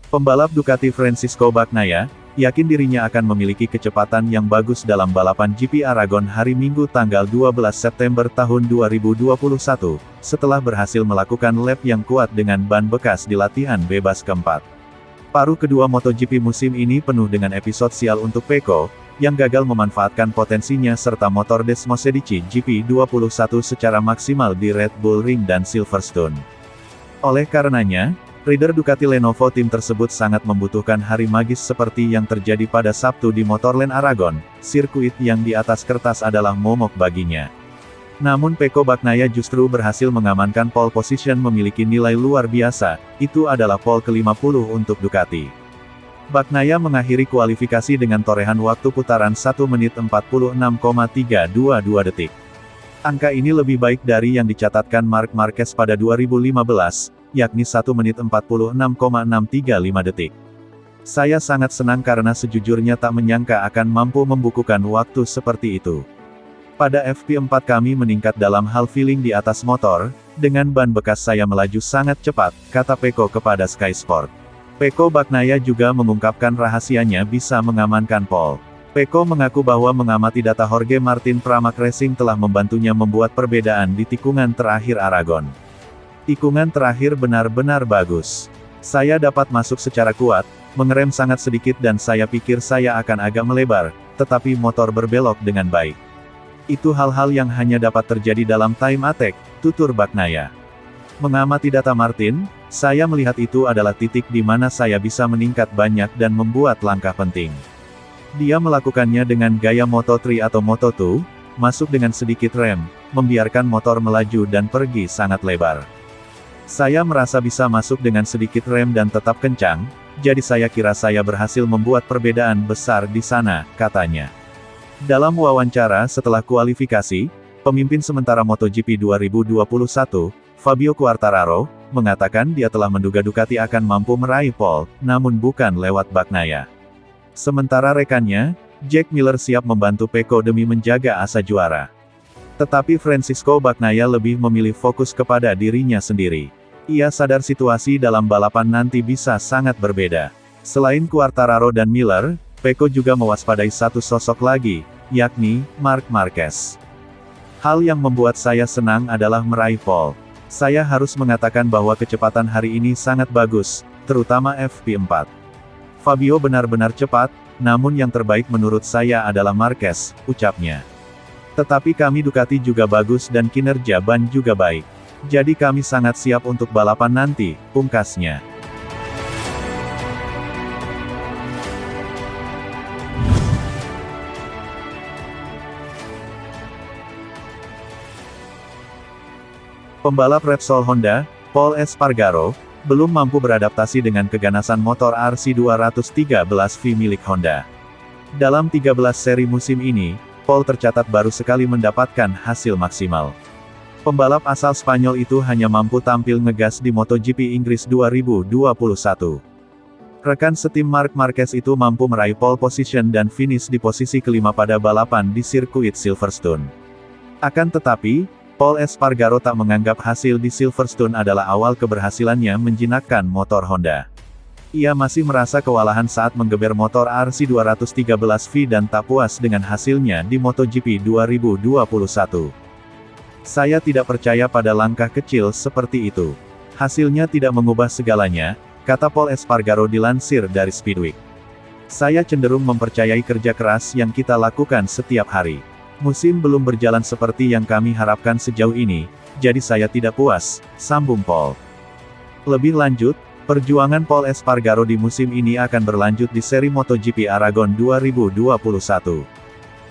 Pembalap Ducati Francisco Bagnaia, yakin dirinya akan memiliki kecepatan yang bagus dalam balapan GP Aragon hari Minggu tanggal 12 September tahun 2021, setelah berhasil melakukan lap yang kuat dengan ban bekas di latihan bebas keempat. Paruh kedua MotoGP musim ini penuh dengan episode sial untuk Pecco, yang gagal memanfaatkan potensinya serta motor Desmosedici GP21 secara maksimal di Red Bull Ring dan Silverstone. Oleh karenanya, rider Ducati Lenovo tim tersebut sangat membutuhkan hari magis seperti yang terjadi pada Sabtu di Motorland Aragon, sirkuit yang di atas kertas adalah momok baginya. Namun Pecco Bagnaia justru berhasil mengamankan pole position memiliki nilai luar biasa, itu adalah pole ke-50 untuk Ducati. Bagnaia mengakhiri kualifikasi dengan torehan waktu putaran 1 menit 46,322 detik. Angka ini lebih baik dari yang dicatatkan Marc Marquez pada 2015, yakni 1 menit 46,635 detik. Saya sangat senang karena sejujurnya tak menyangka akan mampu membukukan waktu seperti itu. Pada FP4 kami meningkat dalam hal feeling di atas motor, dengan ban bekas saya melaju sangat cepat, kata Pecco kepada Sky Sport. Pecco Bagnaia juga mengungkapkan rahasianya bisa mengamankan pole. Pecco mengaku bahwa mengamati data Jorge Martin Pramac Racing telah membantunya membuat perbedaan di tikungan terakhir Aragon. Tikungan terakhir benar-benar bagus. Saya dapat masuk secara kuat, mengerem sangat sedikit dan saya pikir saya akan agak melebar, tetapi motor berbelok dengan baik. Itu hal-hal yang hanya dapat terjadi dalam time attack, tutur Bagnaia. Mengamati data Martin, saya melihat itu adalah titik di mana saya bisa meningkat banyak dan membuat langkah penting. Dia melakukannya dengan gaya Moto3 atau Moto2, masuk dengan sedikit rem, membiarkan motor melaju dan pergi sangat lebar. Saya merasa bisa masuk dengan sedikit rem dan tetap kencang, jadi saya kira saya berhasil membuat perbedaan besar di sana, katanya. Dalam wawancara setelah kualifikasi, pemimpin sementara MotoGP 2021, Fabio Quartararo, mengatakan dia telah menduga Ducati akan mampu meraih pole, namun bukan lewat Bagnaia. Sementara rekannya, Jack Miller siap membantu Pecco demi menjaga asa juara. Tetapi Francisco Bagnaia lebih memilih fokus kepada dirinya sendiri. Ia sadar situasi dalam balapan nanti bisa sangat berbeda. Selain Quartararo dan Miller, Pecco juga mewaspadai satu sosok lagi, yakni Marc Marquez. Hal yang membuat saya senang adalah meraih pole. Saya harus mengatakan bahwa kecepatan hari ini sangat bagus, terutama FP4. Fabio benar-benar cepat, namun yang terbaik menurut saya adalah Marquez, ucapnya. Tetapi kami Ducati juga bagus dan kinerja ban juga baik. Jadi kami sangat siap untuk balapan nanti, pungkasnya. Pembalap Repsol Honda, Pol Espargaro, belum mampu beradaptasi dengan keganasan motor RC213V milik Honda. Dalam 13 seri musim ini, Pol tercatat baru sekali mendapatkan hasil maksimal. Pembalap asal Spanyol itu hanya mampu tampil ngegas di MotoGP Inggris 2021. Rekan setim Marc Marquez itu mampu meraih pole position dan finish di posisi kelima pada balapan di sirkuit Silverstone. Akan tetapi, Pol Espargaro tak menganggap hasil di Silverstone adalah awal keberhasilannya menjinakkan motor Honda. Ia masih merasa kewalahan saat menggeber motor RC213V dan tak puas dengan hasilnya di MotoGP 2021. Saya tidak percaya pada langkah kecil seperti itu. Hasilnya tidak mengubah segalanya, kata Pol Espargaro dilansir dari Speedweek. Saya cenderung mempercayai kerja keras yang kita lakukan setiap hari. Musim belum berjalan seperti yang kami harapkan sejauh ini, jadi saya tidak puas, sambung Pol. Lebih lanjut, perjuangan Pol Espargaro di musim ini akan berlanjut di seri MotoGP Aragon 2021.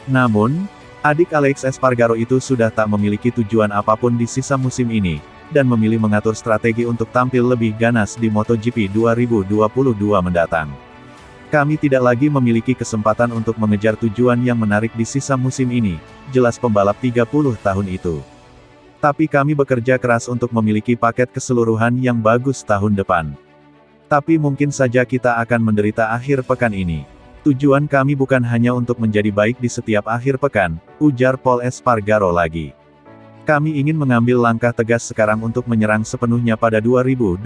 Namun, adik Alex Espargaro itu sudah tak memiliki tujuan apapun di sisa musim ini, dan memilih mengatur strategi untuk tampil lebih ganas di MotoGP 2022 mendatang. Kami tidak lagi memiliki kesempatan untuk mengejar tujuan yang menarik di sisa musim ini, jelas pembalap 30 tahun itu. Tapi kami bekerja keras untuk memiliki paket keseluruhan yang bagus tahun depan. Tapi mungkin saja kita akan menderita akhir pekan ini. Tujuan kami bukan hanya untuk menjadi baik di setiap akhir pekan, ujar Pol Espargaro lagi. Kami ingin mengambil langkah tegas sekarang untuk menyerang sepenuhnya pada 2022.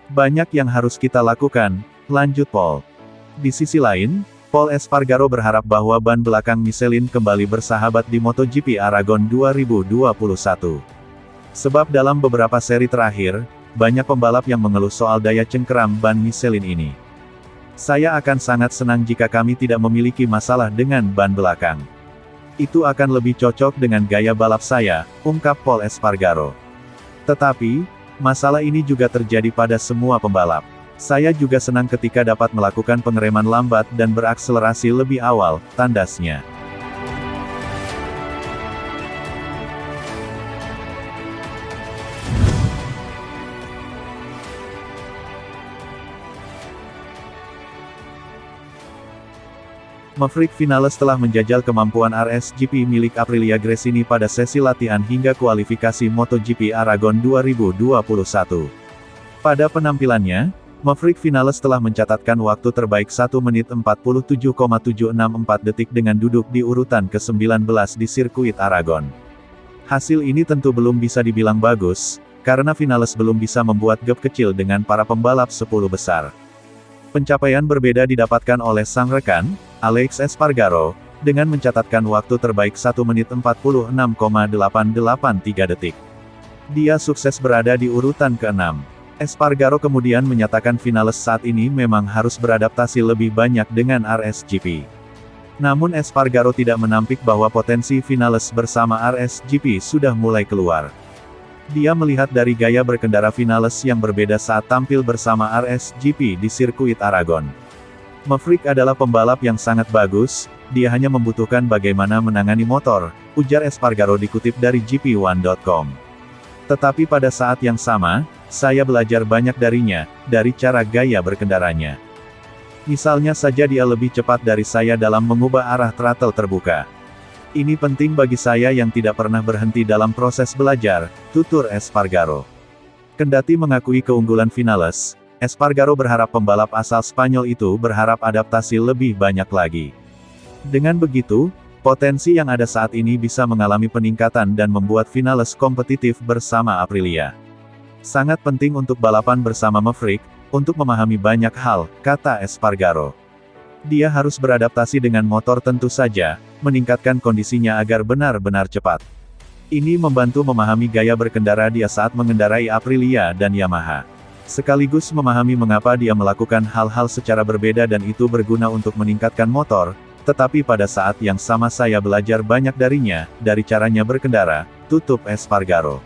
Banyak yang harus kita lakukan, lanjut Paul. Di sisi lain, Pol Espargaro berharap bahwa ban belakang Michelin kembali bersahabat di MotoGP Aragon 2021. Sebab dalam beberapa seri terakhir, banyak pembalap yang mengeluh soal daya cengkeram ban Michelin ini. Saya akan sangat senang jika kami tidak memiliki masalah dengan ban belakang. Itu akan lebih cocok dengan gaya balap saya, ungkap Pol Espargaro. Tetapi, masalah ini juga terjadi pada semua pembalap. Saya juga senang ketika dapat melakukan pengereman lambat dan berakselerasi lebih awal, tandasnya. Maverick Vinales telah menjajal kemampuan RSGP milik Aprilia Gresini pada sesi latihan hingga kualifikasi MotoGP Aragon 2021. Pada penampilannya, Maverick Vinales telah mencatatkan waktu terbaik 1 menit 47,764 detik dengan duduk di urutan ke-19 di sirkuit Aragon. Hasil ini tentu belum bisa dibilang bagus, karena Vinales belum bisa membuat gap kecil dengan para pembalap 10 besar. Pencapaian berbeda didapatkan oleh sang rekan, Alex Espargaro, dengan mencatatkan waktu terbaik 1 menit 46,883 detik. Dia sukses berada di urutan ke-6. Espargaro kemudian menyatakan Vinales saat ini memang harus beradaptasi lebih banyak dengan RSGP. Namun Espargaro tidak menampik bahwa potensi Vinales bersama RSGP sudah mulai keluar. Dia melihat dari gaya berkendara Vinales yang berbeda saat tampil bersama RSGP di sirkuit Aragon. Maverick adalah pembalap yang sangat bagus, dia hanya membutuhkan bagaimana menangani motor, ujar Espargaro dikutip dari GP1.com. Tetapi pada saat yang sama, saya belajar banyak darinya, dari cara gaya berkendaranya. Misalnya saja dia lebih cepat dari saya dalam mengubah arah throttle terbuka. Ini penting bagi saya yang tidak pernah berhenti dalam proses belajar, tutur Espargaro. Kendati mengakui keunggulan Vinales, Espargaro berharap pembalap asal Spanyol itu berharap adaptasi lebih banyak lagi. Dengan begitu, potensi yang ada saat ini bisa mengalami peningkatan dan membuat Vinales kompetitif bersama Aprilia. Sangat penting untuk balapan bersama Maverick, untuk memahami banyak hal, kata Espargaro. Dia harus beradaptasi dengan motor tentu saja, meningkatkan kondisinya agar benar-benar cepat. Ini membantu memahami gaya berkendara dia saat mengendarai Aprilia dan Yamaha. Sekaligus memahami mengapa dia melakukan hal-hal secara berbeda dan itu berguna untuk meningkatkan motor, tetapi pada saat yang sama saya belajar banyak darinya, dari caranya berkendara, tutup Espargaro.